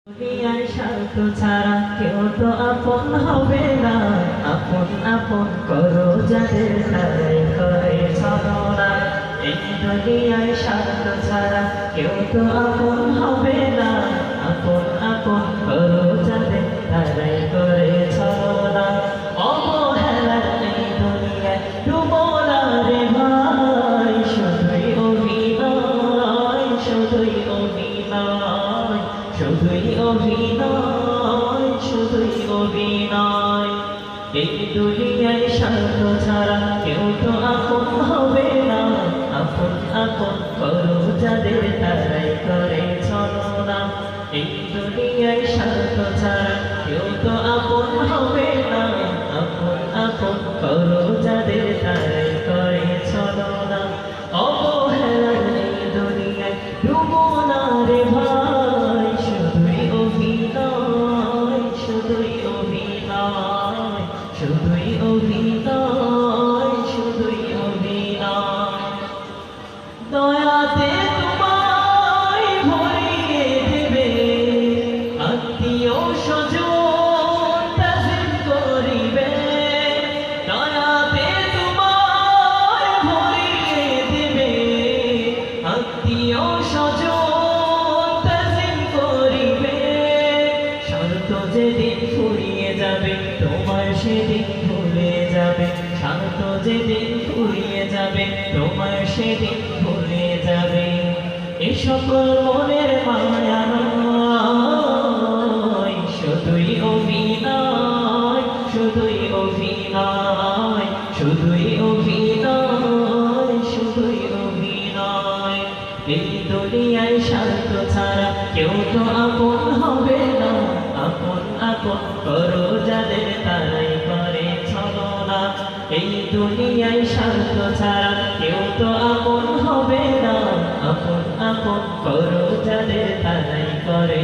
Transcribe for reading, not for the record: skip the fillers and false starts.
দুনিয়ায় স্বার্থ ছাড়া কেউ তো আপন হবে না, আপন আপন করো যাদের তারাই করে ছলনা। এই দুনিয়ায় স্বার্থ ছাড়া কেউ তো আপন হবে না, আপন আপন করো যাদের তারাই করে ছলনা। অবহেলার এই দুনিয়ায় ডুবো না রে ভাই, শুধুই অভিনয়, শুধুই অভিনয়, শুধুই অভিনয়, শুধুই অভিনয়। এই দুনিয়ায় স্বার্থ ছাড়া কেউ তো আপন হবে না, আপন আপন করো যাদের তারাই করে ছলনা। এই দুনিয়ায় স্বার্থ ছাড়া কেউ তো আপন হবে না, আপন আপন করো যাদের তারাই করে ছলনা। অবহেলার এই দুনিয়ায় ডুবো না রে ভাই, শুধুই অভিনয়, শুধুই অভিনয়, শুধুই অভিনয়, শুধুই অভিনয়। দয়াতে তোমায় ভরিয়ে দেবে আত্মীয় স্বজন তাজিম করিবে, দয়াতে তোমায় ভরিয়ে দেবে আত্মীয় স্বজন তাজিম করিবে। স্বার্থ যেদিন ফুরিয়ে যাবে তোমার সেদিন ভুলে যাবে, স্বার্থ যেদিন ফুরিয়ে যাবে তোমার সেদিন ভুলে যাবে। এ সকল মনের মায়া নয়, শুধুই অভিনয়, শুধুই অভিনয়, শুধুই অভিনয়, শুধুই অভিনয়। এই দুনিয়ায় স্বার্থ ছাড়া কেউ তো আপন হবে না, আপন আপন করো যাদের তারাই করে ছলনা। এই দুনিয়ায় স্বার্থ ছাড়া কেউ তো আপন হবে না, আপন আপন করো যাদের তারাই করে